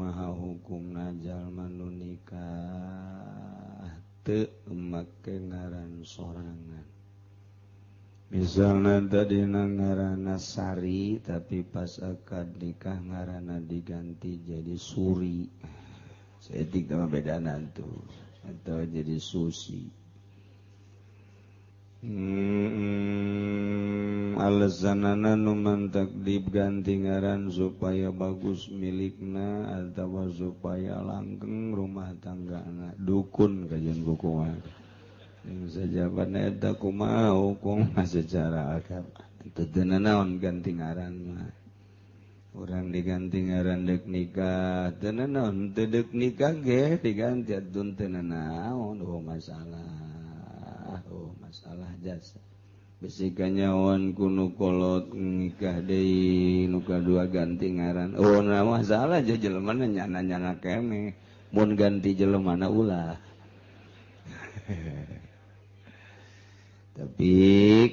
kumaha hukumna jalma nu nikah teu make ngaran sorangan. Misalna tadina ngaranna Sari tapi pas akad nikah ngaranna diganti jadi Suri. Seetik sama bedana tuh atau jadi Susi. Alasanana nu mantak diganti ngaran supaya bagus milikna atau supaya langgeng rumah tanggana. Dukun kajian buku mah. Yang sajaban eta kumaha hukum secara agama. Teu teu naon ganti ngaran mah. Urang diganti ngaran deuk nikah, teu naon teu deuk nikah ge diganti atun teu naon, masalah jasa. Bisi kanyawan kuno kolot nikah deui nu kadua ganti ngaran. Oh na masalah aja jelemana nyana-nyana kene. Mun ganti jelemana ulah. Tapi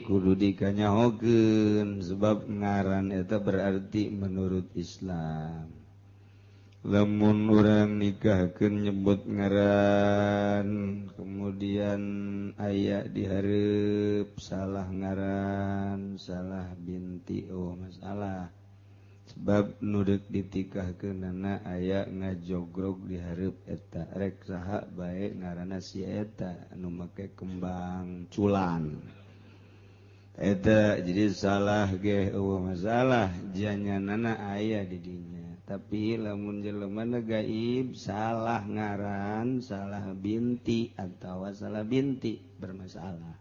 kudu dikanyahokeun sebab ngaran eta berarti menurut Islam. Lamun urang nikahkeun nyebut ngaran kemudian aya di hareup salah ngaran, salah binti masalah. Sebab nu deuk ditikahkeunana aya ngajogrog di hareup eta rek saha bae ngaranna si eta anu make kembang culan. Eta jadi salah ge masalah janyanana aya di dinya. Tapi lamun jelemana gaib salah ngaran, salah binti atau salah binti bermasalah.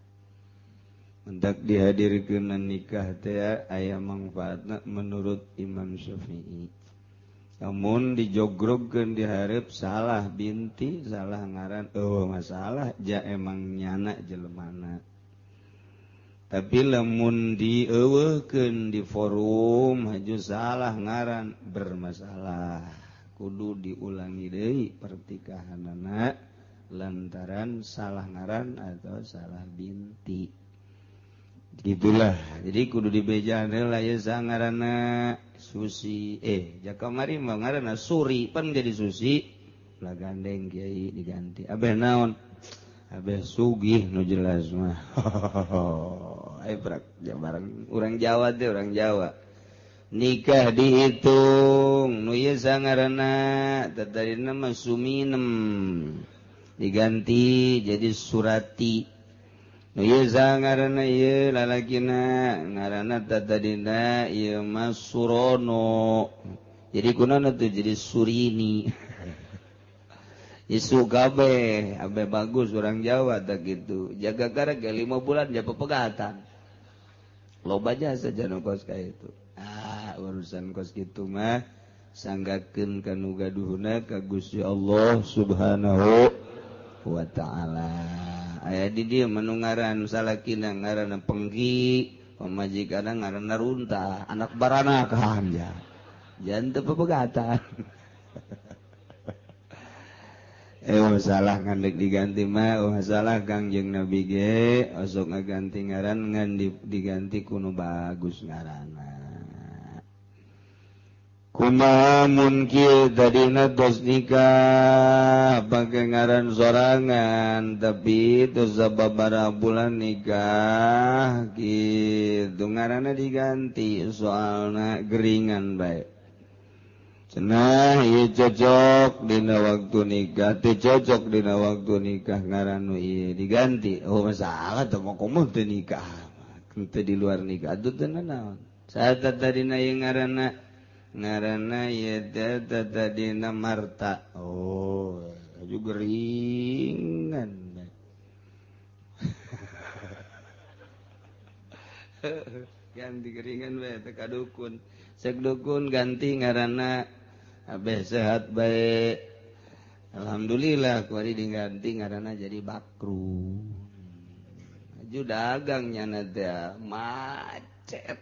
Hendak dihadirkeun nikah teh aya mangfaatna menurut Imam Syafi'i. Namun dijogrogkeun di hareup salah binti, salah ngaran, masalah ja emang nyana jelemana. Tapi lamun dieuweuhkeun di forum haju salah ngaran bermasalah. Kudu diulangi deui pertikahanana lantaran salah ngaran atau salah binti. Gitulah. Jadi kudu dibejahan heula ya sangaranna Susi. Jaka mari mah ngaranna Suri pan jadi Susi. Lah gandeng kiai diganti. Abeh naon? Abeh sugih nu jelas mah. Brak bareng urang Jawa teh urang Jawa. Nikah dihitung nu ieu sangaranna tadina mah Suminem. Diganti jadi Surati. Nu ieu sangaranna ieu lalakina ngaranna tadina ieu mah Surono. Jadi kunaon tuh jadi Surini. Isu kabeh, abe bagus orang Jawa tak gitu. Jaga gara ke 5 bulan japa pegatan. Loba jasa janu kos ka itu. Urusan kos kitu mah sanggakeun kanu gaduhna ka Gusti Allah Subhanahu wa taala. Aya di dieu manu ngaran salakina ngaranna Pengki, pamajikanna ngaranna Runta, anak baranakan ya. Jan teu pepegatan. Masalah ngandek diganti mah masalah Kangjeng Nabi ge osok ngaganti ngaran ngan diganti kuno bagus ngaranna. Kumaha mun kieu tadina tos nikah pake ngaran sorangan tapi tos sababaraha bulan nikah kitu ngaranna diganti soalna geringan bae. Cenah ieu cocok dina waktu nikah, teu cocok dina waktu nikah ngaran nu ieu diganti. Masalah teu kumaha teu nikah. Teu di luar nikah atuh teu naon. Saha tadina ieu ngaranna ieu teh tadina Marta. Aju geringan. Ganti geringan bae teh ka dukun. Cek dukun ganti ngaranna abeh sehat baik. Alhamdulillah kuari diganti ngaranna jadi Bakru. Aju dagang nyana teh macet.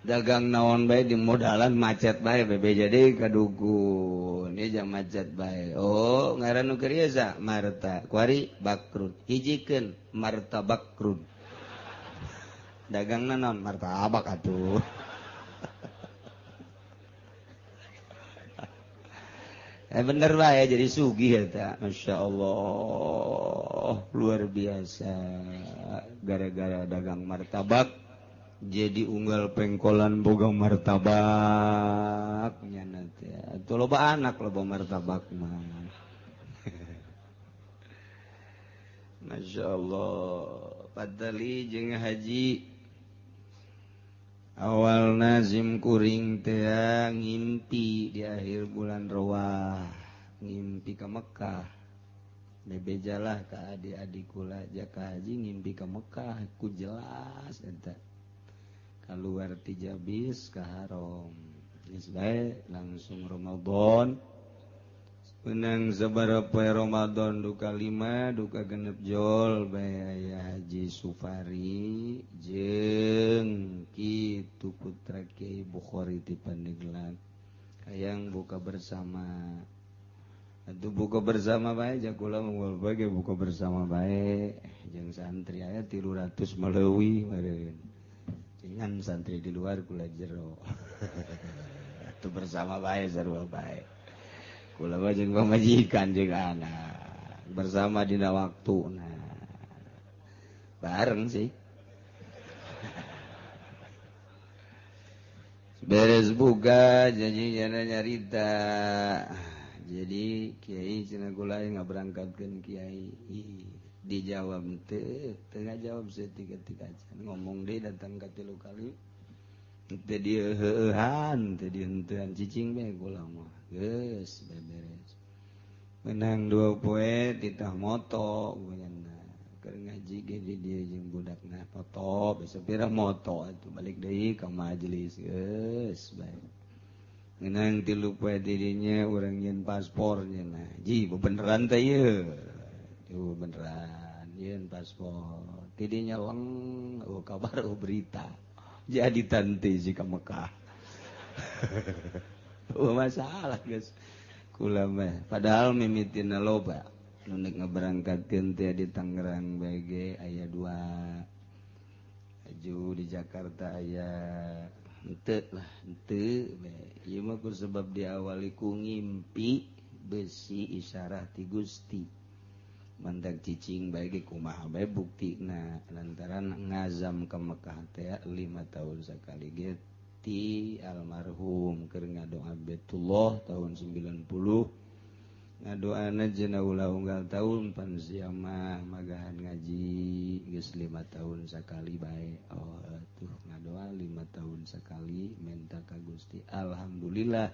Dagang naon bae di modalan macet bae bebe jadi ka dukun. Ieu jang macet bae. Ngaran nu keur ieu sa Marta. Kuari Bakrun. Hijikeun Marta Bakrun. Dagangna naon martabak atuh. Bener bae jadi sugih eta. Masya Allah luar biasa gara-gara dagang martabak jadi unggal pengkolan boga martabak nya nanti atuh loba anak loba martabak mah. Masya Allah padali jeung haji awal nazim kuring teh ngimpi di akhir bulan Rawah ngimpi ke Mekah bebejalah ka adik-adik kula jaka haji ngimpi ke Mekah ku jelas eta keluar ti Jabis ka Haram geus bae langsung Ramadan menang sabaraha poe Ramadan duka 5 duka genep jol bae aya Haji Sufari jeung kitu putra Kiai Bukhari ti Pandeglang hayang buka bersama atuh buka bersama bae jak kula mungul bae buka bersama bae jeung santri aya 300 meleuwi meureun cengan santri di luar kula jero atuh bersama bae sarua bae kula mah jeung pamajikan jeung anak bersama dina waktuna bareng sih beres buka janji jana nyarita jadi kiai cenah kula ngaberangkatkeun kiai dijawab teu ngajawab setika-tika ngomong deui datang ka 3 kali teu dieu heueuhan teu dihenteuan cicing bae kula mah geus beres menang 2 poe titah moto geunyana keur ngaji ge di dieu jeung budakna foto besok pira moto atuh balik deui ka majelis geus bae menang 3 poe di dinya urang nyeun paspor nya ji beneran teh ieu tuh beneran nyeun paspor ti dinya leng kabar berita jadi tanti si ka Mekah. Masalah guys kula mah padahal mimitina loba nu nek ngaberangkatkeun teh di Tangerang BG aya 2 aju di Jakarta aya henteu ieu mah ku sebab diawali ku ngimpi besi isyarah ti Gusti mantak cicing bae ge kumaha bae buktina lantaran ngazam ka Mekah teh 5 tahun sakali ge ti almarhum keur ngadoa Baitullah tahun 90 ngadoana jeuna ulah unggal tahun pan siamah magahan ngaji geus 5 tahun sakali bae tuh ngadoa 5 tahun sakali minta ka Gusti alhamdulillah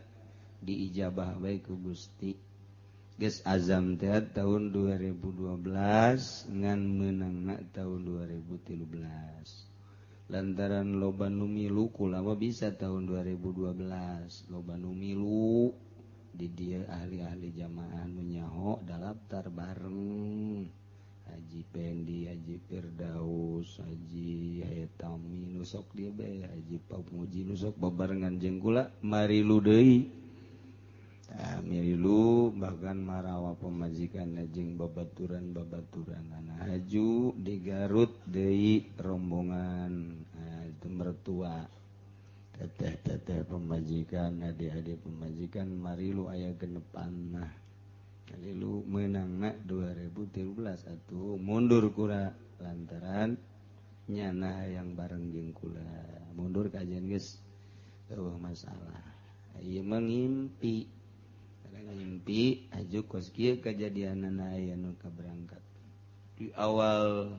diijabah bae ku Gusti geus azam teh tahun 2012 ngan meunangna tahun 2013 lantaran loba nu milu kula mah bisa tahun 2012 loba nu milu di dieu ahli-ahli jamaah nu nyaho daftar bareng Haji Pendi, Haji Firdaus, Haji Hayatami nu sok dieu bae Haji Pamuji nu sok babarengan jeung kula marilu deui mirilu bahkan marawa pemajikan jeung babaturan anak haju di Garut deui rombongan itu mertua teteh pemajikan adik-adik pemajikan marilu aya genepan nah marilu meunangna 2013 atuh mundur kula lantaran nyana yang bareng jeung kula mundur kajian geus eueuh masalah ieu mah ngimpi ajuk kos kieu kajadianana aya nu kaberangkat di awal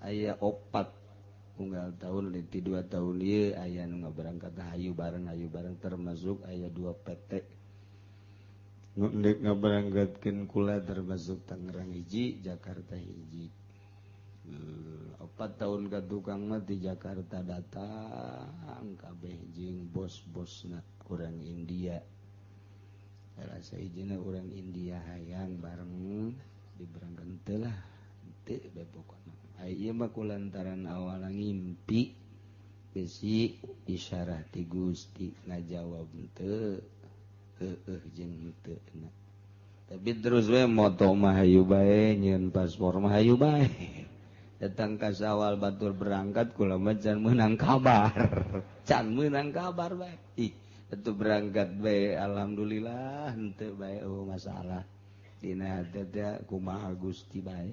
aya 4 unggal tahun leuwih 2 tahun ieu aya nu ngaberangkat hayu bareng termasuk aya 2 PT nu endek ngaberangkatkeun kula termasuk Tangerang hiji Jakarta hiji 4 tahun ka tukang mah di Jakarta datang kabeh jeung bos-bosna urang India rasa hijina orang India hayang bareng diberangkat teu lah teu bae pokona ieu mah kulantaran awal ngimpi besi isyarah ti Gusti ngajawab teu heueuh jeung teu tapi terus we moto mah hayu bae nyieun paspor mah hayu bae datang ka Sawal batur berangkat kula mah can meunang kabar bae itu berangkat bae alhamdulillah henteu bae masalah dina teh kumaha Gusti bae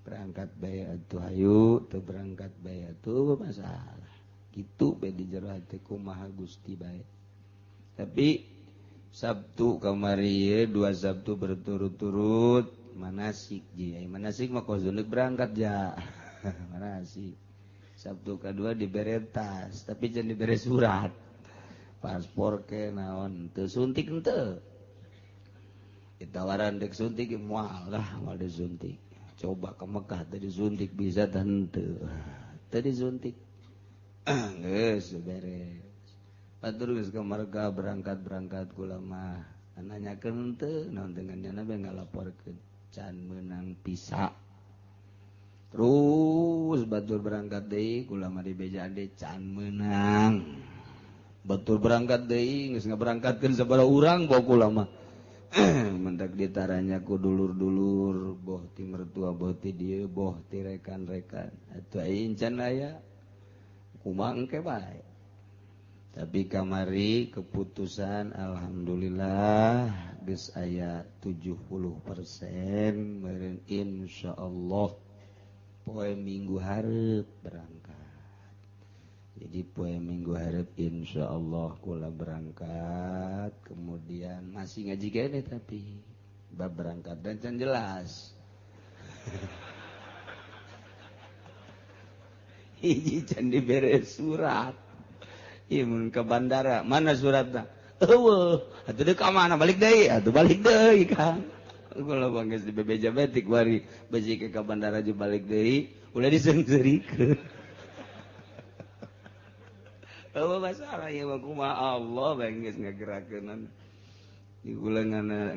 berangkat bae atuh hayu teu berangkat bae atuh masalah kitu bae di jero hati kumaha Gusti bae tapi Sabtu kamari 2 Sabtu berturut-turut manasik ji manasik mah kudu berangkat ja manasik Sabtu kedua dibere tas tapi jangan dibere surat paspor ke naon teu suntik henteu ditawaran dek suntik moal lah moal disuntik coba ke Mekah teh disuntik bisa teh henteu teh disuntik geus beres batur geus ka marga berangkat kula mah nanyakeun henteu naon dengan nya bae ngalaporkeun can meunang pisa terus batur berangkat deui kula mah di bejaan deui can meunang batur berangkat deui geus ngaberangkatkeun sabaraha urang bawa kula mah mentak ditaranya ku dulur-dulur boh ti mertua boh ti dieu boh ti rekan-rekan atuh aing can aya kumaha engke bae tapi kamari keputusan alhamdulillah geus aya 70% meureun insyaallah poe Minggu hareup berangkat jadi poe Minggu hareup insyaallah kula berangkat kemudian masih ngaji kene tapi bab berangkat dan can jelas hiji can dibere surat imun ke bandara mana suratna eueuh atuh deuk ka mana balik deui atuh balik deui Kang kula bangges di bebeja betik wari beji ke bandara je balik deui ulah diseungseurikeun apa masalah ya kumaha Allah bangges ngagerakeun di kula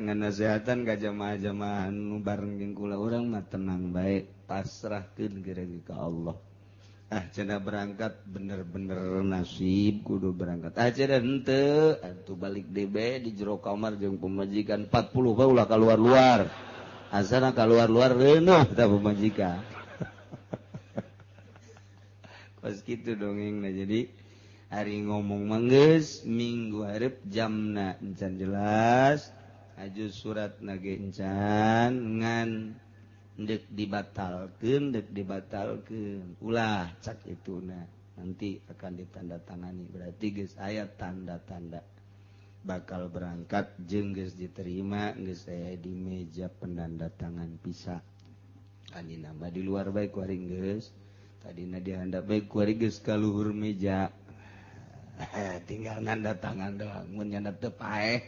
nganasehatan ka jamaah-jamaah nu bareng jeung kula urang mah tenang bae pasrahkeun geureuh ka Allah cenah berangkat bener-bener nasib kudu berangkat cenah henteu atuh balik deui bae di jero kamar jeung pemajikan 40 bae ulah kaluar-luar asana kaluar-luar reuneuh tah pemajikan pas kitu dongengna jadi hari ngomong manggeus Minggu hareup jamna encan jelas aju surat nage encan ngan dek dibatalkeun ulah cak ituna nanti akan ditandatangani berarti geus aya tanda-tanda bakal berangkat jeung geus diterima geus aya di meja penandatangan pisa anina mah di luar bae ku ari geus tadina dihandap bae ku ari geus ka luhur meja tinggal nanda tangan doang mun nyanda teu paeh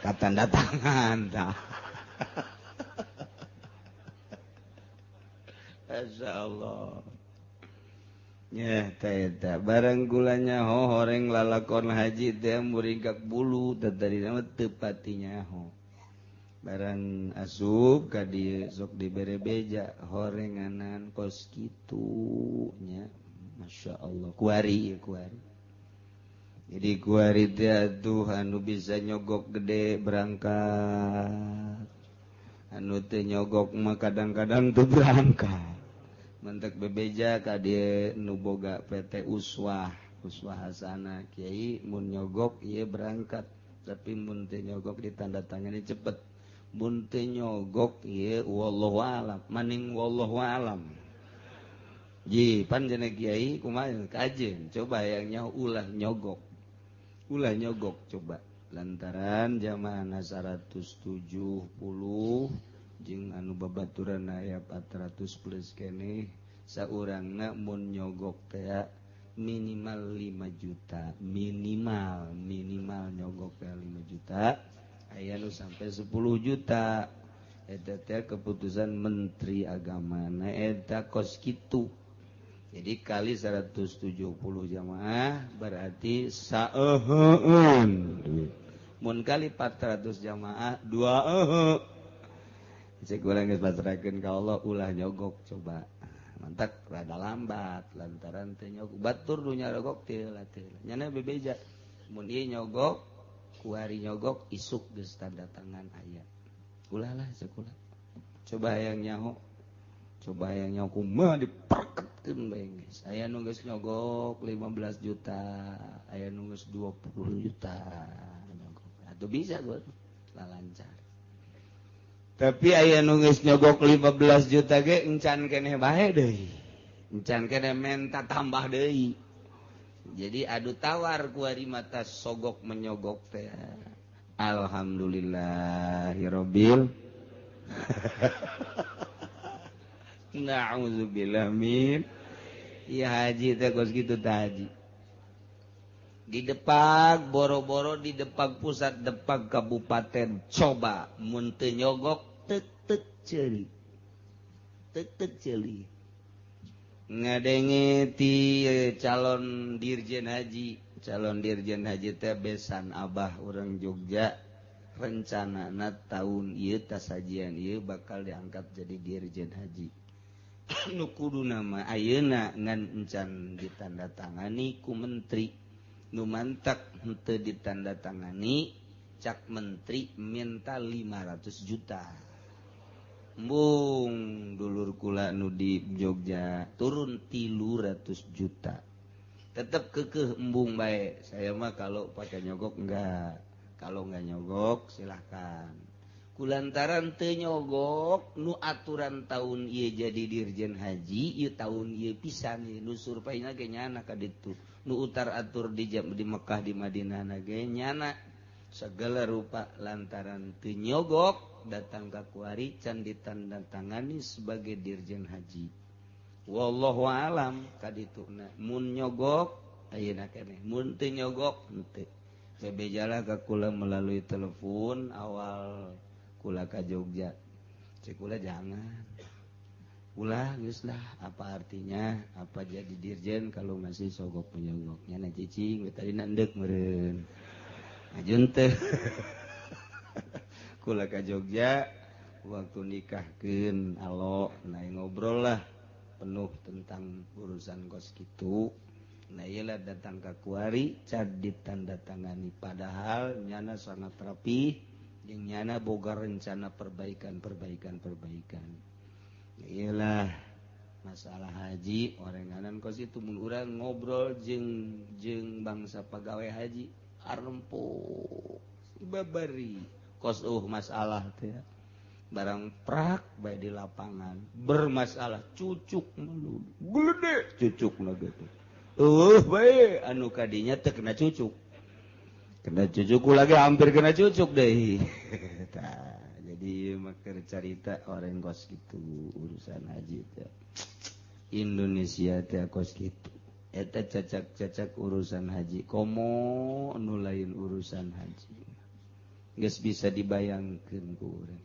ka tanda tangan tah masyaallah nya eta barang kula nyaho horeng lalakon haji teh muringkak bulu teh tadi nama teu pati nyaho barang asup ka dieu sok dibere beja horenganan kos kitu nya masyaallah kuari jadi kuari teh atuh anu bisa nyogok gede berangkat anu teu nyogok mah kadang-kadang teu berangkat mentek bebeja ka dieu nu boga PT uswah hasanah kiai mun nyogok ieu berangkat tapi mun teu nyogok ditandatangani cepet mun teu nyogok ieu wallahu alam maning wallahu alam ji pan cenah kiai kumaha kajeun coba yang nyaho ulah nyogok coba lantaran jamaah 170 jeung anu babaturan aya 400 plus keneh saurangna mun nyogok teh minimal 5 juta minimal nyogok teh 5 juta aya nu sampai 10 juta eta teh keputusan menteri agama na eta kos kitu jadi kali 170 jamaah berarti saeuheun mun kali 400 jamaah 2 eueuh cek urang geus pasrahkeun ka Allah ulah nyogok coba mantak rada lambat lantaran teu nyogok batur nu nyogok teu latih nyana bebeja mun ieu nyogok kuari nyogok isuk geus tanda tangan aya ulah lah cek ulah coba hayang nyaho kumaha diperket Saya nunggus nyogok 15 juta, aya nunggus 20 juta. Atau bisa gue lancar. Tapi aya nunggus nyogok 15 juta ge encan keneh bae deui. Encan keneh menta tambah deui. Jadi adu tawar kuari mata sogok menyogok teh. Alhamdulillahirabbil Na'udzubillah min. Ya haji teh kos kitu teh haji. Di Depag boro-boro di Depag pusat Depag kabupaten coba mun teu nyogok teu ceuli. Teu ceuli. Ngadenge ti calon dirjen haji teh besan abah urang Jogja rencanana tahun ieu tas sajian ieu bakal diangkat jadi dirjen haji. Nu kudu nama ayeuna ngan encan ditandatangani ku menteri. Nu mantak henteu ditandatangani cak menteri minta 500 juta. Embung dulur kula nu di Jogja turun 300 juta. Tetep kekeh embung bae. Saya mah kalau pakai nyogok enggak. Kalau enggak nyogok silahkan. Kulantaran teu nyogok nu aturan tahun ieu jadi dirjen haji, ieu tahun ieu pisan ieu nu surveinya ge nyana ka ditu. Nu utar atur di Mekah di Madinah na ge nyana segala rupa lantaran teu nyogok datang ka kuari can ditandatangani sebagai dirjen haji. Wallahu alam kadituna. Mun nyogok ayeuna keneh, mun teu nyogok henteu. Bebejalah ka kula melalui telepon awal kula ka Jogja. Cek kula jangan. Ulah geus lah apa artinya? Apa jadi dirjen kalau masih sogok penyogok? Nya cicing tadi nandek meureun. Ajun teh. Kula ka Jogja waktu nikahkeun alo naik ngobrol lah penuh tentang urusan kos kitu. Nah iyalah datang ka kuari cad ditandatangani padahal nyana sangat rapi jeung nyana boga rencana perbaikan. Nah, iyalah masalah haji orenganan kos itu mun urang ngobrol jeung bangsa pagawe haji arempuk babari kos masalah teh barang prak bae di lapangan bermasalah cucuk mulu gede cucukna gitu bae anu kadinya teu kena cucuk lagi hampir kena cucuk deui tah jadi maker carita orang kos kitu urusan haji teh Indonesia teh kos kitu eta cacak urusan haji komo anu lain urusan haji geus bisa dibayangkeun ku urang.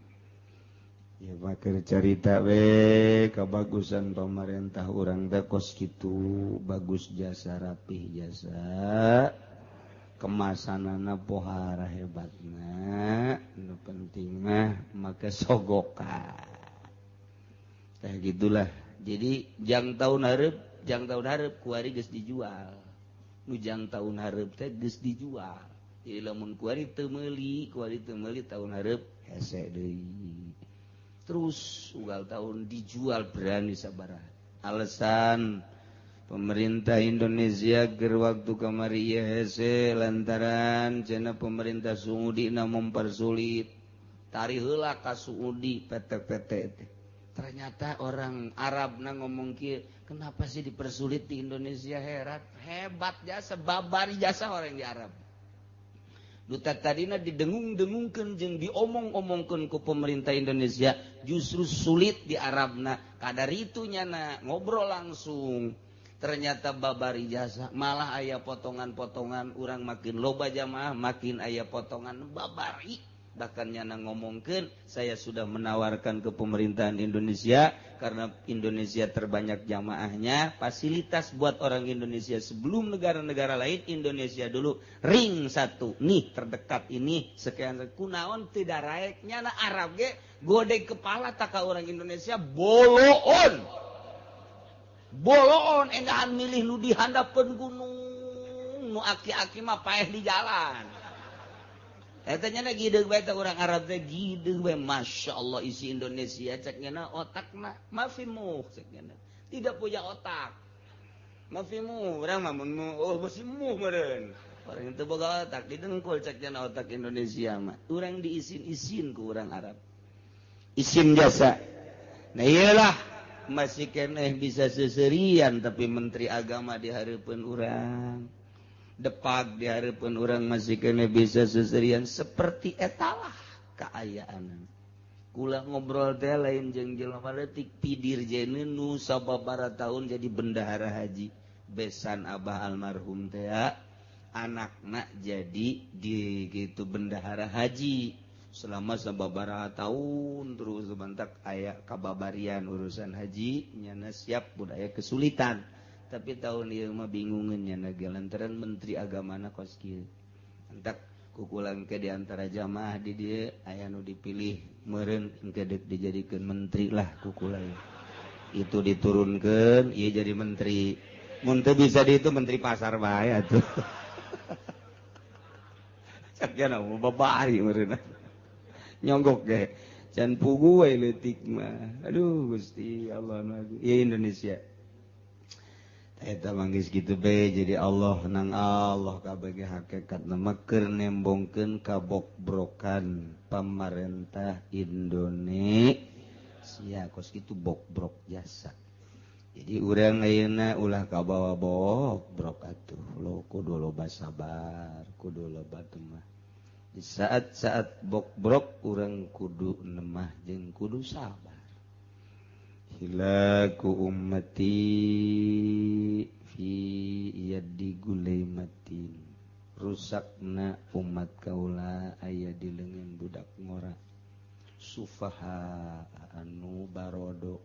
Ya maker carita we kabagusan pamarentah urang teh kos kitu bagus jasa rapih jasa kemasanana pohara hebatna nu penting mah make sogokan. Tah gitulah. Jadi jang tahun hareup kuari geus dijual. Nu jang tahun hareup teh geus dijual. Jadi lamun kuari teu meuli tahun hareup hese deui. Terus ugal tahun dijual berani sabaraha. Alasan pemerintah Indonesia keur waktu kamari ieu hese lantaran cenah pemerintah Saudi na mempersulit. Tari heula ka Saudi PT teh. Ternyata orang Arab na ngomong kieu, kenapa sih dipersulit di Indonesia heran? Hebat jasa babari jasa orang di Arab. Duta tadina didengung-dengungkeun jeung diomong-omongkeun ku pemerintah Indonesia justru sulit di Arabna. Kadar itu nyana ngobrol langsung. Ternyata babari jasa malah aya potongan-potongan urang makin loba jamaah makin aya potongan babari. Bahkan nyana ngomongkeun saya sudah menawarkan ke pemerintahan Indonesia karena Indonesia terbanyak jamaahnya fasilitas buat orang Indonesia sebelum negara-negara lain Indonesia dulu ring satu nih terdekat ini sekian kunaon tidak raek nyana Arab ge godeg kepala taka orang Indonesia boloon endahan milih nu di handapeun gunung nu aki-aki mah paeh di jalan. Eta nya gideug bae urang Arab teh gideug bae masyaallah isi Indonesia cek nya otakna mafimuh cek nya. tidak punya otak. Mafimu, orang mamunmu, oh musimu meren. Orang itu boga otak, didengkul ceknya otak Indonesia mah. Orang diisin-isin ke orang Arab. Isin jasa. Nah iyalah masih keneh bisa seserian tapi menteri agama dihareupeun urang. Depag dihareupeun urang masih keneh bisa seserian seperti etalah kaayaan. Kula ngobrol teh lain jeung jelema leutik pidirjeun nu sababaraha taun jadi bendahara haji. Besan Abah almarhum teh anakna jadi di gitu bendahara haji. Selama sababaraha tahun terus sebentak aya kababarian urusan haji nyana siap budaya kesulitan tapi tahun ieu mah bingungeun nyana ge lantaran menteri agamana kos kieu entak kukulang ke diantara jamaah di dieu aya nu dipilih meureun engke deuk dijadikeun menteri lah kukulang itu diturunkeun ieu jadi menteri mun teu bisa di itu menteri pasar bae atuh sakjana babari meureunna nyonggok ge can pugu we leutik mah aduh Gusti Allah ya Indonesia eta manggis kitu bae jadi Allah nang Allah kabeh hakikat nama keur nembongkeun kabogbrokan pamarentah Indonesia kos kitu bokbrok jasa jadi urang ayeuna ulah kabawa bokbrok atuh lo kudu loba sabar kudu loba temah di saat-saat bokbrok urang kudu nemah jeung kudu sabar hilaku ummati fi yadi gulaimatin rusakna umat kaula aya di leungeun budak ngora sufaha anu barodo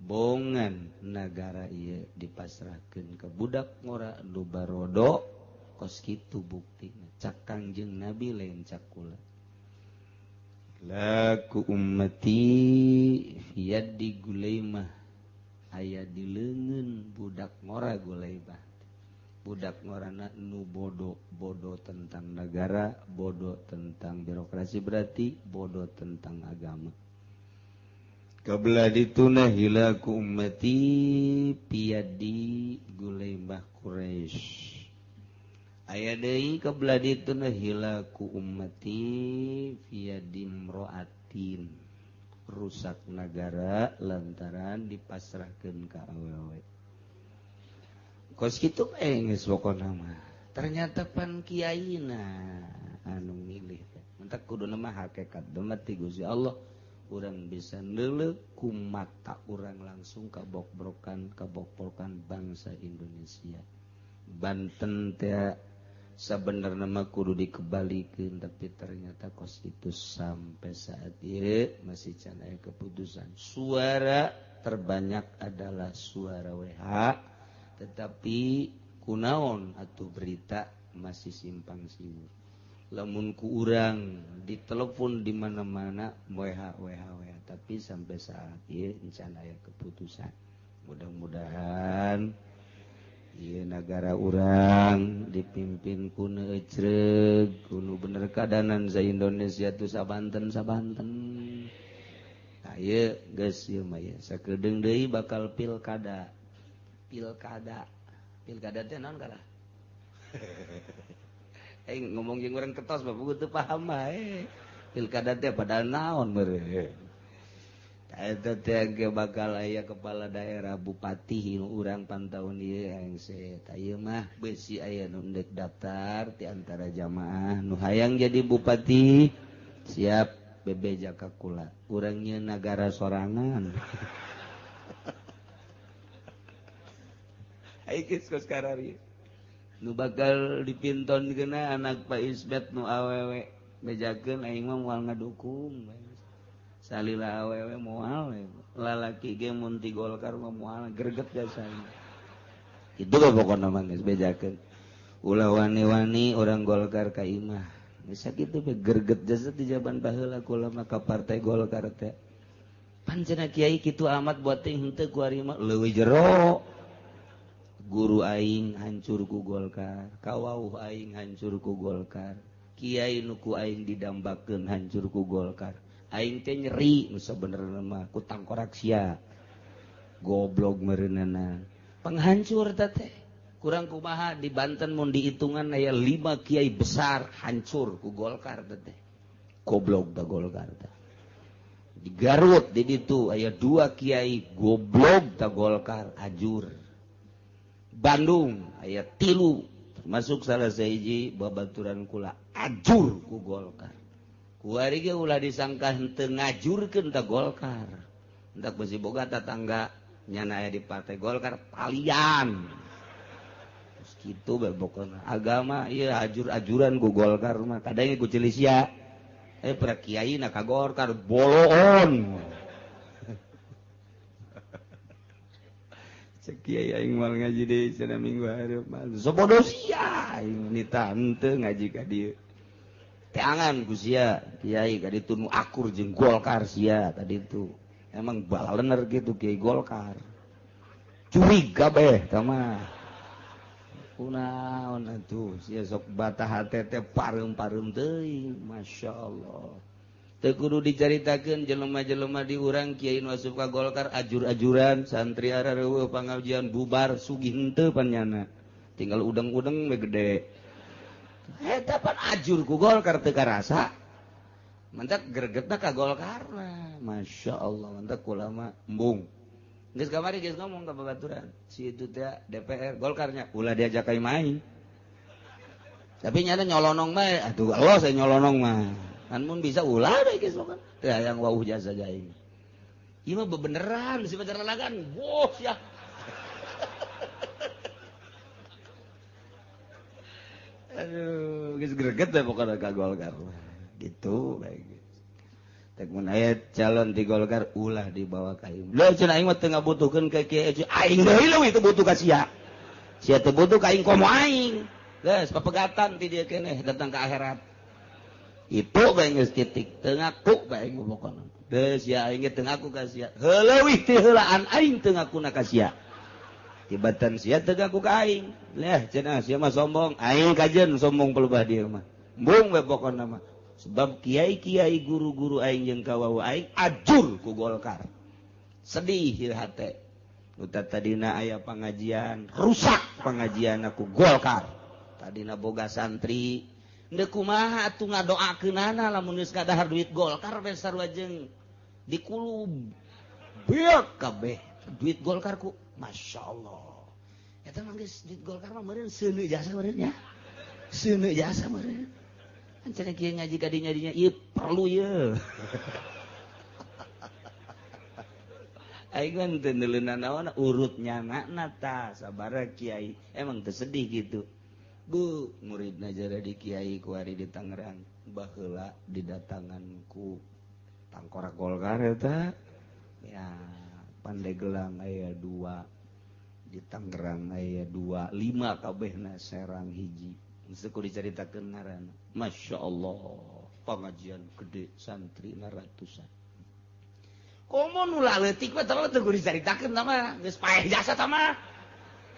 bongan nagara ieu dipasrahkeun ka budak ngora anu barodo kos kitu buktina cak Kangjeng Nabi lain cak kula laku ummati fiyaddi gulaimah aya di leungeun budak ngora gulaibah budak ngorana nu bodoh tentang negara bodoh tentang birokrasi berarti bodoh tentang agama kabla dituna hilaku ummati fiyaddi gulaimah Quraisy aya deui kabladituna hilaku ummati fiyadim roatin rusak negara lantaran dipasrahkeun ka awewe kos kitu geus pokona mah ternyata pan kiaina anu milih entek kuduna mah hakikat demati Gusti Allah urang bisa neuleuk ku mata urang langsung kabokbrokan bangsa Indonesia Banten teh sabenerna mah kudu dikebalikeun tapi ternyata kos itu sampai saat ieu masih can aya keputusan suara terbanyak adalah suara WH tetapi kunaon atuh berita masih simpang siur lamun ku urang ditelepon di mana-mana WH tapi sampai saat ieu can aya keputusan mudah-mudahan ieu negara urang dipimpin ku nu ecreug kudu bener kadanan sa Indonesia tu sabanten nah ieu geus ieu mah ya sakedeung deui bakal pilkada teh naon kalah ngomong jeung urang ketos bapak teu paham mah pilkada teh padahal naon meureun eta teh ge bakal aya kepala daerah bupati nu urang pantaun ieu hengse ieu mah beusi aya nu endek daftar ti antara jamaah nu hayang jadi bupati siap bebe jaka kula urang nyieun nagara sorangan ai geus kos karari nu bakal dipintonkeunna anak Pak Ismet nu awewe bejakeun aing mah moal ngadukung salila awewe moal lalaki ge mun ti Golkar mah moal greget jasana kitu we pokona mah geus bejakeun ulah wani-wani urang Golkar ka imah geus sakitu we greget jasa ti jaban baheula kula mah ka partai Golkar teh pan cenah kiai kitu amat buat teh henteu ku ari mah leuwih jero guru aing hancur ku Golkar kawauh aing hancur ku Golkar kiai nu ku aing didambakeun hancur ku Golkar aing teh nyeri nu sabenerna mah ku tangkorak sia goblok mereunana penghancur teh kurang kumaha di Banten mun dihitungan aya 5 kiai besar hancur ku Golkar teh goblok da Golkar teh di Garut di ditu aya 2 kiai goblok da Golkar ajur Bandung aya 3 termasuk salah sahiji babaturan kula ajur ku Golkar kuari ge ulah disangka henteu ngajurkeun da Golkar hendak besi boga tetangga nyana aya di partai Golkar palian terus kitu bae pokona agama ieu ajur-ajuran ku Golkar mah kadang ku Cilisia pra kiai na ka Golkar boloon cek kiai aing moal ngaji deui cenah minggu hareup mah sobodo sia aing nita henteu ngaji ka dieu teangan ku sia kiai ka ditu nu akur jeung Golkar sia tadi itu emang balener gitu kiai Golkar curig kabeh tah mah kunaon atuh sia sok bataha teh pareum-pareum teuing masyaallah teu kudu dicaritakeun jelema-jelema di urang kiai nu asup ka Golkar ajur-ajuran santri arareueuh pangajian bubar sugih henteu pan nyana tinggal udeng-udeng we gede eta pan ajur ku Golkar teu karasa mentak gregetna ka Golkarna masyaallah mentak ulama embung geus kamari geus ngomong ka babaturan si itu teh DPR Golkarnya ulah diajak ka main tapi nyana nyolonong mah atuh Allah saya nyolonong mah kan mun bisa ulah deui geus kan teh hayang wauh jasa jaing ieu mah bebeneran si pacar lalagan bos ya aduh geus greget we pokona ka Golkar gitu baik tek mun aya calon di Golkar ulah dibawa ka ieu leuh cenah aing mah teu ngabutuhkeun ka kieu aing deui leuwih teu butuh ka sia teu butuh ka aing komo aing geus papegatan ti dieu keneh datang ka akhirat itu bae geus titik teu ngaku bae aing pokona deus sia aing teu ngaku ka sia leuwih ti heulaan aing teu ngakuna ka sia tibatan sia teu ngaku ka aing leh cenah sia mah sombong aing kajeun sombong pelebah dieu mah embung bae pokona mah sebab kiai-kiai guru-guru aing jeung kawawu aing ajur ku Golkar sedih ieu hate uta tadina aya pangajian rusak pangajian aku Golkar tadina boga santri ndeu kumaha atuh ngadoakeunana lamun geus kadahar duit Golkar we sarua jeung dikulub beuk kabeh duit Golkar ku masyaallah eta mah geus duit Golkar mah meureun seuneu jasa meureun nya seuneu jasa meureun cenah kieu ngaji ka dinya ieu perlu ieu aing mah teu neuleunan naon urut nyanana tah sabaraha kiai emang teu sedih gitu bu muridna jara di kiai kuari di Tangerang baheula didatangan ku tangkorak Golkar eta ya Pandeglang aya 2 di Tangerang aya 2 5 kabehna Serang hiji seku dicaritakeun ngaranna masyaallah pengajian gede santri na ratusan komo nu leutik mah teu kudu dicaritakeun tah mah geus paeh jasa tah mah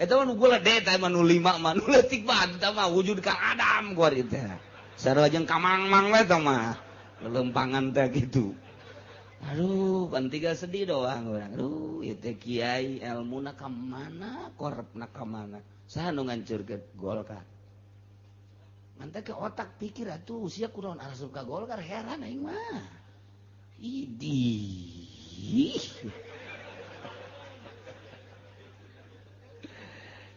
eta mah nu gede tah mah nu 5 mah nu leutik mah tah mah wujud ka Adam kuari teh sarua jeung kamang-mang we tah mah lelempangan teh kitu aduh pan tiga sedih doang urang aduh ieu teh kiai elmuna ka mana korepna ka mana saha nu ngancurkeun Golkar mantek ke otak pikir atuh sia kunaon asup ka Golkar heran aing mah idih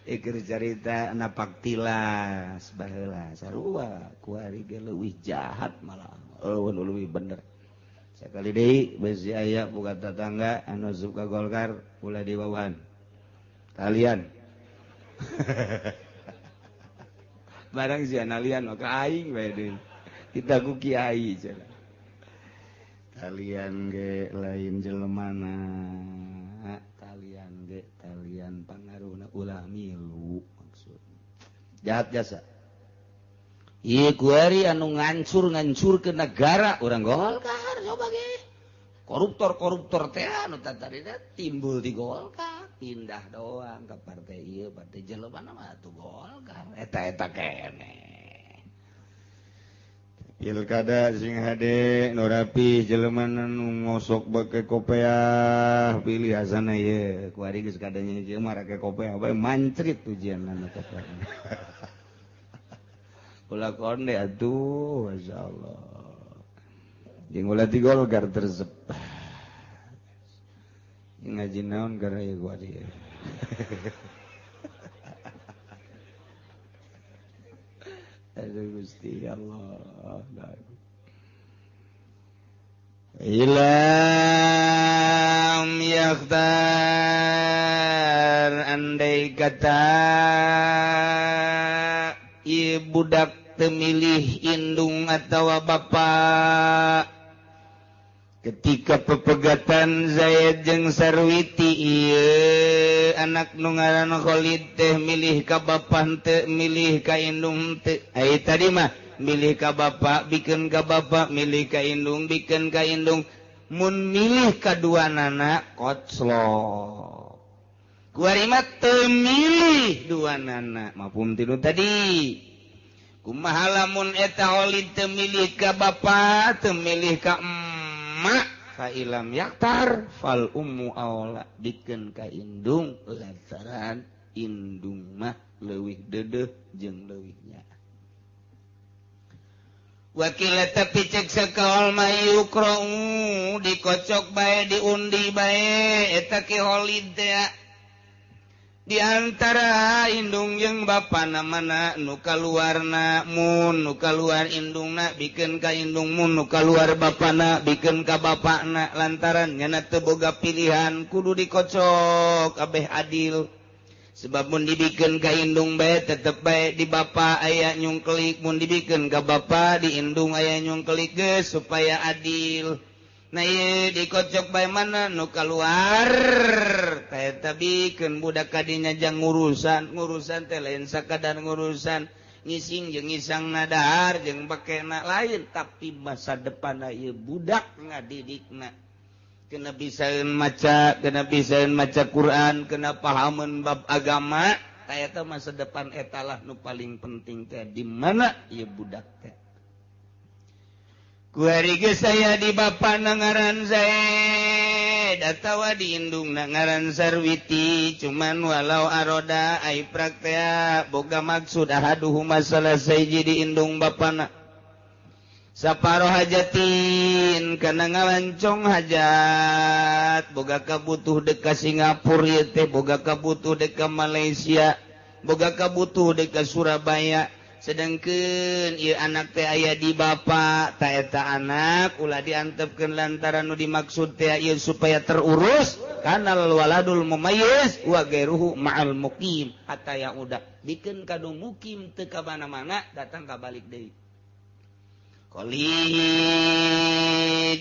keur carita napak tilas baheula sarua kuari ge leuwih jahat malah leuwih bener sakali deui besi aya boga tetangga anu asup ka Golkar ulah diwauhan kalian barang si analian maka aing bae deui kita ku kiai cenah kalian ge lain jelemana kalian ge kalian pangaruhna ulah milu maksudna jahat jasa ieu kuari anu ngancur-ngancurkeun negara urang Golkar coba ge koruptor-koruptor teh anu tadi timbul di Golkar pindah doang ke partai ieu partai jelema mah atuh Golkar eta keneh Pilkada sing hade nu rapi jelema nu ngosok bake kopiah pilih asana ye ku ari geus kadanya jeung mah rake kopiah bae mancrit ujianna kopiah. Ulah konde atuh masyaallah. Jeung ulah di Golkar tersep. Ngaji naon gara ye ku ari. Aduh Gusti Allah. Ilam yakhtar andai kata ieu budak teu milih indung atawa bapa ketika pepegatan Zaid jeung Sarwiti ieu anak nu ngaranna Khalid teh milih ka bapa henteu milih ka indung henteu ai tadi mah milih ka bapa bikeun ka bapa milih ka indung bikeun ka indung mun milih kaduanana koclok kuari mah teu milih duanana mafhum tilu tadi kumaha lamun eta Khalid teu milih ka bapa teu milih ka fa ilam yaktar fal ummu aula bikeun ka indung lantaran indung mah leuwih deudeuh jeung leuwih nya wakil tapi cek sakaol mayukra'u dikocok bae diundi bae eta ki Khalid teh di antara indung jeung bapana mana nu kaluarna mun nu kaluar indungna bikeun ka indung mun nu kaluar bapana bikeun ka bapana lantaran nyana teu boga pilihan kudu dikocok kabeh adil sebab mun dibikeun ka indung bae tetep bae di bapa aya nyungkelik mun dibikeun ka bapa di indung aya nyungkelik geus supaya adil. Nah ieu dikocok bae mana nu kaluar teh bikeun budak kadinya jang ngurusan teh lain sakadar ngurusan ngising jeung ngisangna dahar jeung bakena lain tapi masa depanna ieu budak ngadidikna kena bisaeun maca Quran kena pahameun bab agama eta masa depan etalah nu paling penting teh di mana ieu budak teh. Kuari geus aya di bapa ngaran Zaid atawa di indung ngaran Sarwiti cuman walau aroda ai praktea boga maksud ahaduhuma salasai di indung bapana saparo hajatin kana ngalancong hajat boga kabutuh dek ka Singapura ieu teh boga kabutuh dek ka Malaysia boga kabutuh dek ka Surabaya sedangkeun ieu anak teh aya di bapa ta eta anak ulah diantepkeun lantaran nu dimaksud teh ieu supaya terurus kanal waladul mumayyiz wa gairuhu ma'al muqim hatta ya udah bikeun kadu mukim teu ka mana-mana datang ka balik deui. Khalid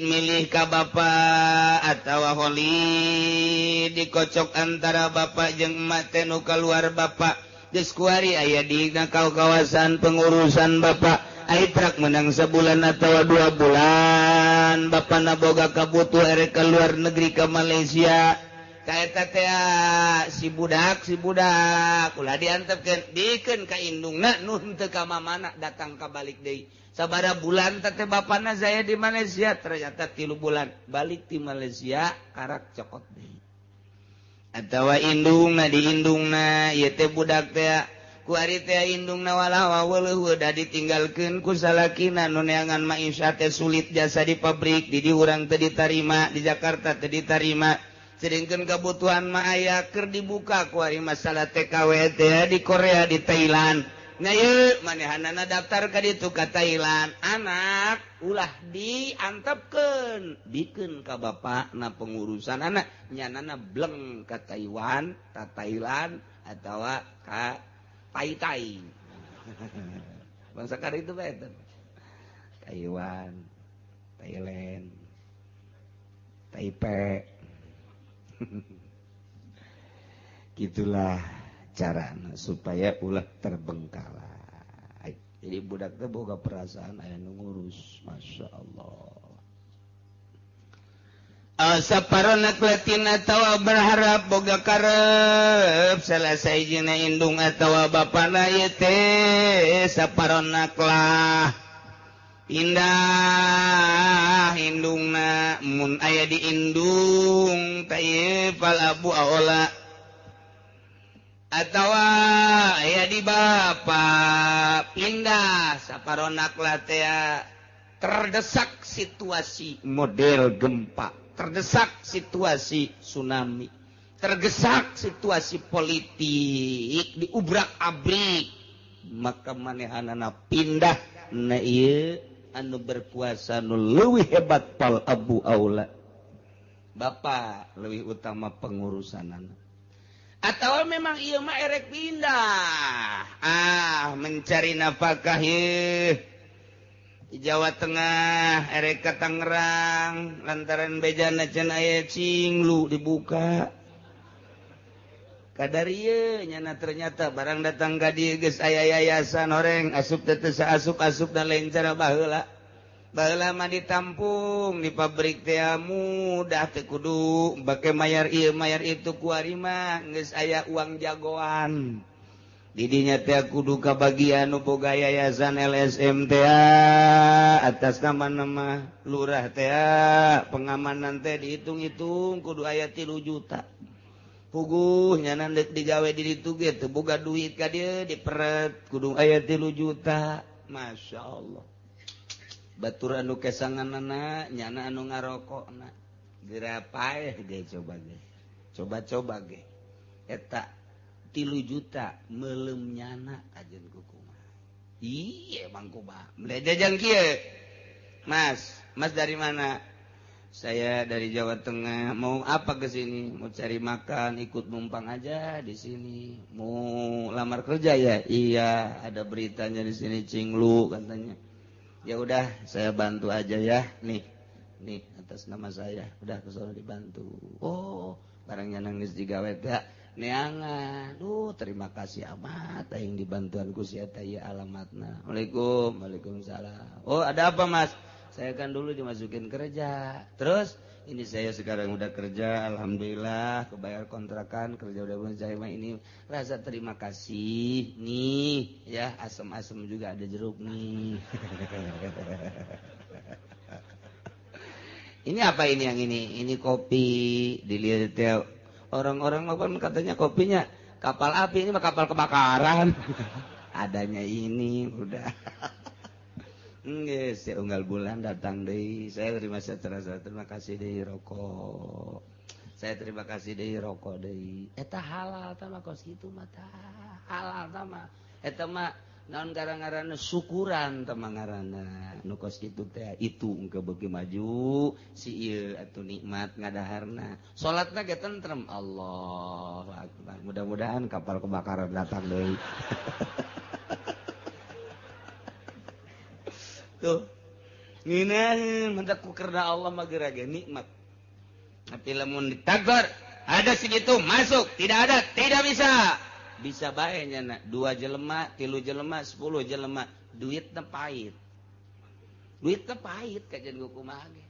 milih ka bapa atawa Khalid dikocok antara bapa jeung emak teh nu kaluar bapa geus kuari aya di kawasan pengurusan bapa aiprak menang sebulan atawa 2 bulan bapana boga kabutuh erek ke luar negeri ke Malaysia ka eta teh si budak ulah diantepkeun bikeun ka indungna nu henteu ka mamana datang ka balik deui sabaraha bulan teh bapana saya di Malaysia ternyata 3 bulan balik di Malaysia karak cokot deui atawa indungna di indungna ieu teh budak teh ku ari teh indungna walah weuleuh da ditinggalkeun ku salakina nu neangan maisha teh sulit jasa di pabrik di urang teu ditarima di Jakarta teu ditarima sedengkeun kebutuhan mah aya keur dibuka ku ari masalah TKW teh di Korea di Thailand. Nah ieu manehanana daftar ka ditu ka Thailand anak ulah diantepkeun bikeun ka bapana pengurusan anak nyanana bleng ka Taiwan ka Thailand atawa ka Tai bangsa kada itu bae Taiwan Thailand Taipei gitulah carana supaya ulah terbengkalai. Jadi budak teh boga perasaan aya nu ngurus, masyaallah. Saparona kletin atawa berharap boga karep salah sahijina indung atawa bapana ieu teh saparona lah pindah indungna mun aya di indung teh fal abu aula atawa aya di bapa pindah saparonak latea terdesak situasi model gempa, terdesak situasi tsunami, terdesak situasi politik diubrak-abrik, maka manehanana pindah na ieu anu berkuasa nu leuwih hebat pal abu aula. Bapa leuwih utama pengurusanana. Atau memang ieu mah erek pindah mencari nafkah ye di Jawa Tengah erek ka Tangerang lantaran bejana can aya cinglu dibuka kadar ieu nyana ternyata barang datang ka dieu geus aya yayasan horeng asup teh asup dan lain cara baheula mah ditampung di pabrik teh mudah teh kudu bake mayar ieu mayar itu kuari mah geus aya uang jagoan di dinya teh kudu kabagian nu boga yayasan LSM teh atas nama lurah teh pengamanan teh dihitung-hitung kudu aya 3 juta puguh nyana deuk digawe di ditu ge teu boga duit ka dieu diperet kudu aya 3 juta masyaallah batur anu kesanganana nyana anu ngarokokna geura paeh ge coba ge eta 3 juta meulem nyana ajeun kukumaha ieu emang kumaha mlejajang kieu Mas dari mana saya dari Jawa Tengah mau apa ke sini mau cari makan ikut numpang aja di sini mau lamar kerja ya iya ada beritanya di sini cinglu katanya. Ya udah saya bantu aja ya nih atas nama saya udah kesono dibantu barangnya nangis digawe teh neangan terima kasih amat aing dibantuan ku sia teh alamatna Waalaikumsalam ada apa Mas saya kan dulu dimasukin kerja terus ini saya sekarang udah kerja alhamdulillah kebayar kontrakan kerja udah mulai saya mah ini rasa terima kasih nih ya asem-asem juga ada jeruk nih ini apa ini yang ini kopi dilihat ya orang-orang kan katanya kopinya kapal api ini mah kapal kebakaran adanya ini udah Nggak, si unggal bulan datang deh. Saya terima kasih deh rokok. Saya terima kasih deh rokok deh. Eta halal tama kos gitu mata halal tama. Eta mah naon garang-garana syukuran tama ngaranna. Nu kos kitu teh itu engke beuki maju si ieu atuh nikmat ngadaharna. Salatna ge tentrem Allahu Akbar. Mudah-mudahan kapal kebakaran datang deui. Tuh ngeunaheun mentak ku kerna Allah mah geura-geura nikmat. Tapi lamun ditakdir ada segitu masuk, tidak ada tidak bisa. Bisa bae nyana 2 jelema, 3 jelema, 10 jelema, duitna pahit. Duitna pahit kajian kumaha ge.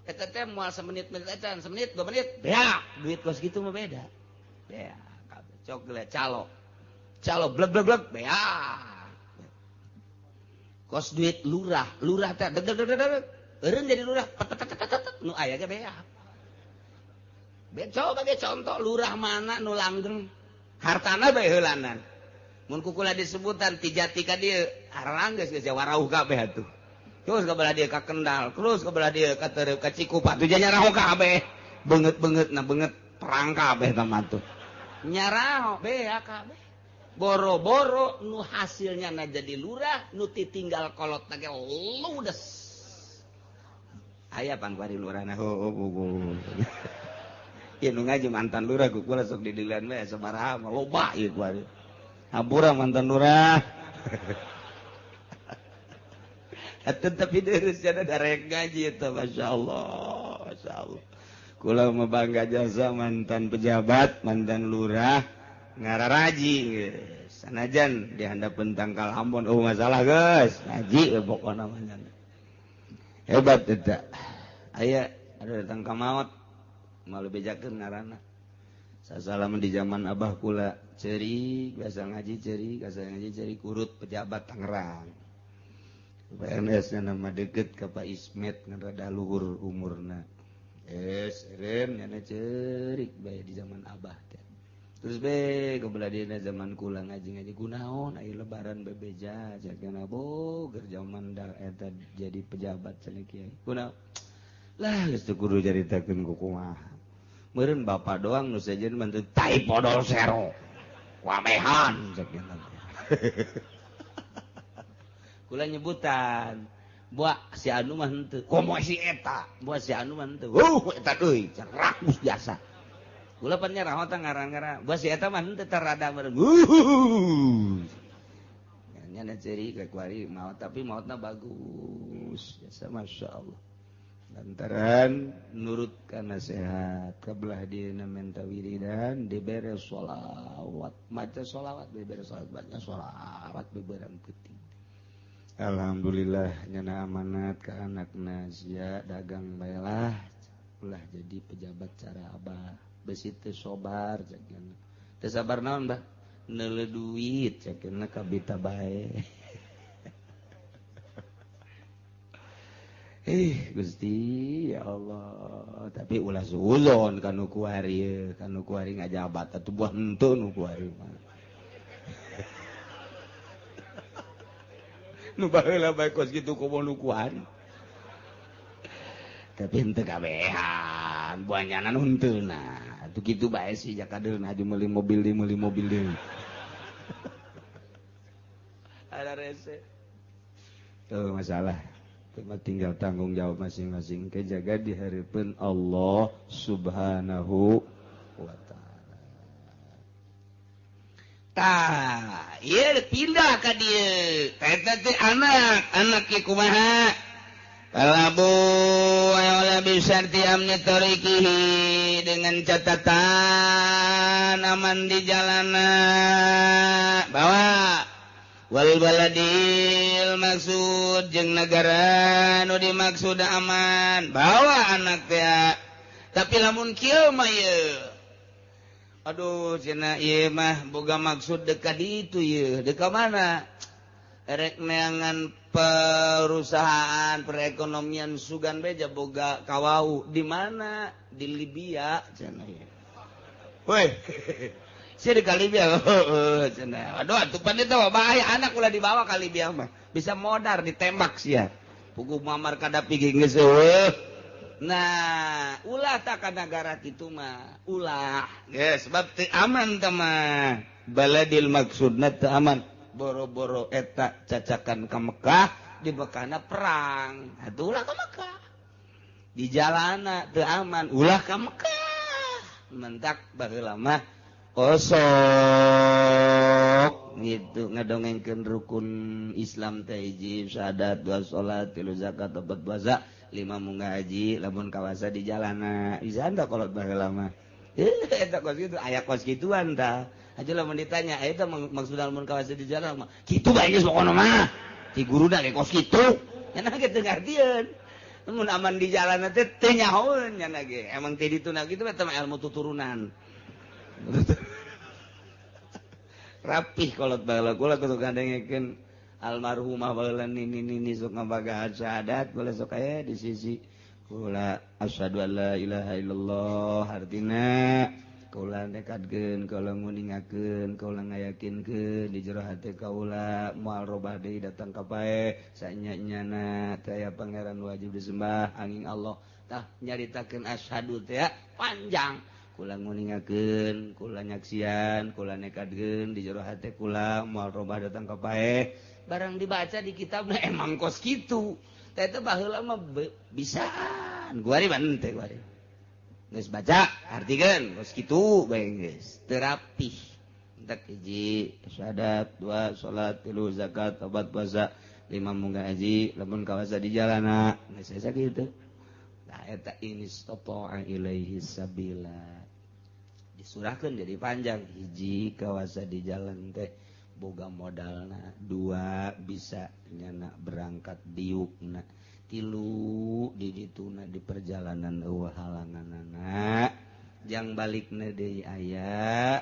Eta teh moal semenit ecan, semenit 2 menit, beak. Duit kos kitu mah beda. Beak kabeh. Cok geuleuh calo. Calo bleg-bleg beak. Kos duit lurah teh deg eureun jadi lurah nu aya ge beak. Coba ge contoh lurah mana nu langgeng hartana bae heulanan. Mun kukula disebutan ti jati ka dieu harang geus warauh kabeh atuh. Terus ka belah dieu ka Kendal, terus ka belah dieu ka Teureuk ka Cikupa tuh nyaraho kabeh. Beungeut-beungeutna beungeut perang kabeh tamah tuh. Nyaraho beak kabeh. Boro-boro nu hasilnya na jadi lurah nu titinggal kolot na ge ludes aya pan kuari lurahna ieu nu ngaji mantan lurah kukula sok didilan we sabaraha mah loba ieu kuari hampura mantan lurah atuh tapi deureuh cenah garek ngaji eta masyaallah kula mah bangga jasa mantan pejabat mantan lurah ngararaji sanajan di handapun tangkal Ambon masalah guys ngaji pokokna namanya hebat eta aya ada datang ka maot malu bejakeun ngaranna sasalama di zaman abah kula ceurik biasa ngaji ceurik kurut pejabat Tangerang PNS-nya nama deket ke Pak Ismet ngerada luhur umurna. Eren nyana cerik bae di zaman Abah teh. Terus be kebelah dina zaman kula ngaji-ngaji kunaon aya lebaran bebeja jakana boger zaman da eta jadi pejabat cenah kiai. Kunaon? Lah geus teu kudu caritakeun ku kumaha. Meureun bapak doang nu sajeun mah teu tai podol sero. Wamehan jakana. Kula nyebutan buat si anu mah henteu komo si eta buat si anu mah henteu eta deui rakus biasa kula pan nyarah teh ngarang-ngarang buat si eta mah henteu terada meureun nya ceri ka kuari maot tapi maotna bagus biasa masyaallah lantaran nurut kana sehat kabelah dieuna menta wiridan dibere sholawat maca sholawat dibere sholawat baca sholawat beberang penting. Alhamdulillah nyana amanat ke anakna sia dagang baelah ulah jadi pejabat cara Abah besi teu sobar cakna teu sabar naon Mbah neuleuh duit cakna kabita bae Gusti ya Allah tapi ulah suuzon kanu kuari ngajabat atuh buah henteu nu kuari mah nu baheula bae kos kitu komo nu kuari tapi henteu kabehan buahnyana nu henteu nah atuh kitu bae sih jakadeun haju meuli mobil deui ada rese tuh masalah cuma tinggal tanggung jawab masing-masing kejaga di hareupeun Allah Subhanahu wa taala. Tah, ieu pindah ka dieu. Eta teh anak kieu kumaha? Kalabu wala bisarti amni tariqihi dengan catatan aman di jalanna. Bawa wal baladil maksud jeung nagara nu dimaksud aman. Bawa anak teh. Tapi lamun kieu mah ieu aduh cenah ieu mah boga maksud dekat itu ieu dekat mana erek neangan perusahaan perekonomian sugan beja boga kawau di mana di Libya cenah ieu weh sia di Libya cenah aduh atuh pan eta bahaya anak ulah dibawa ka Libya mah bisa modar ditembak sia puguh mamar Kadapi geus eueuh. Nah, ulah tak ka negara kitu mah, ulah. Geus sebab teu aman teh mah. Baladil maksudna teu aman. Boro-boro eta cacakan ka Mekah di bekana perang. Atuh ulah ka Mekah. Di jalanna teu aman, ulah ka Mekah. Mentak baheula mah kosok gitu ngadongengkeun rukun Islam teh hiji syahadat dua salat tilu zakat opat puasa 5 munggah haji lamun kawasa di jalana bisa anda kolot baheula mah eta kos kitu aya kos kituan tah aja lamun ditanya eta maksudna lamun kawasa di jalana mah kitu bae geus pokona mah ti guruna ge kos kitu nya ge teu ngartieun lamun aman di jalana teh teu nyahoeun nya ge emang teh dituna kitu eta mah ilmu tuturunan rapih kolot baheula kula kudu gandengekeun almarhumah baheula nini sok ngabagahan syahadat boleh sok aya di sisi kula asyhadu an la ilaha illallah artina kula nekadkeun kula nguningakeun kula ngayakinkeun di jero hate kaula moal robah deui datang ka pae sanya-nyana teh aya pangeran wajib disembah angin Allah tah nyaritakeun asyhadu teh panjang kula nguningakeun kula nyaksian kula nekadkeun di jero hate kula moal robah datang ka pae barang dibaca di kitabna emang kos kitu teh teh baheula mah bisaan guari ban teh guari geus baca artikeun kos kitu bae geus teu rapih entek hiji syahadat dua salat tilu zakat opat puasa 5 munggah haji lamun kawasa di jalana geus sakitu tah eta inistata'a ilaihi sabila disurahkeun jadi panjang hiji kawasa di jalan teh boga modalna 2 bisa nyana berangkat diukna 3 di dituna di perjalanan eueuh halanganana jang balikna deui aya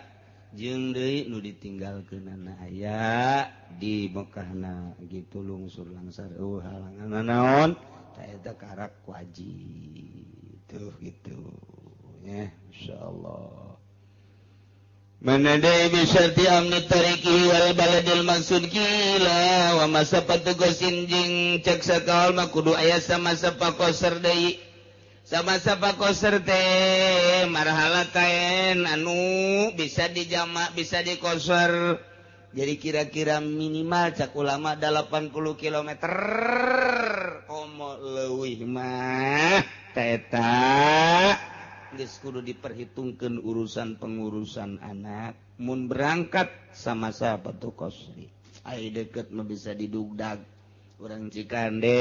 jeung deui nu ditinggalkeunana aya di Mekahna gitu lungsur langsar halangan naon ta eta karak wajib tuh gitu ya insyaallah manadai bisyarti amni tariki wal baladil maksud kila wa masafatu gosin jeung cek sakaul mah kudu aya sama-sama koser deui sama-sama koser teh marhala kain anu bisa dijamak bisa dikoser jadi kira-kira minimal cak ulama 80 km komo leuwih mah eta geus kudu diperhitungkeun urusan-pengurusan anak mun berangkat sama sapatu kosri ai deket mah bisa didugdag urang Cikande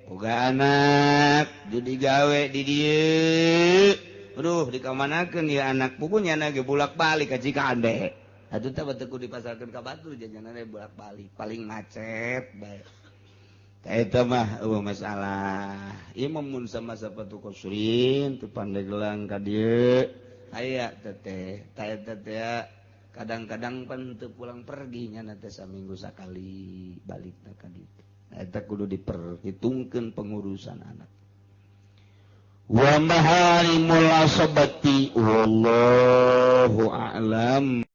boga anak judi gawe di dieu aduh dikamanakeun ya anak pugunya ge bolak-balik ka Cikande atuh teh beuteuk dipasarkeun ka Batur jajanana bolak-balik paling macet bae eta mah masalah ieu mun sama sapatu kosrin teu pandegelang ka dieu aya teh ta eta teh kadang-kadang pan teu pulang pergi nya teh saminggu sakali balikna ka dieu eta kudu diperhitungkeun pengurusan anak wa maharimul asabati wallahu a'lam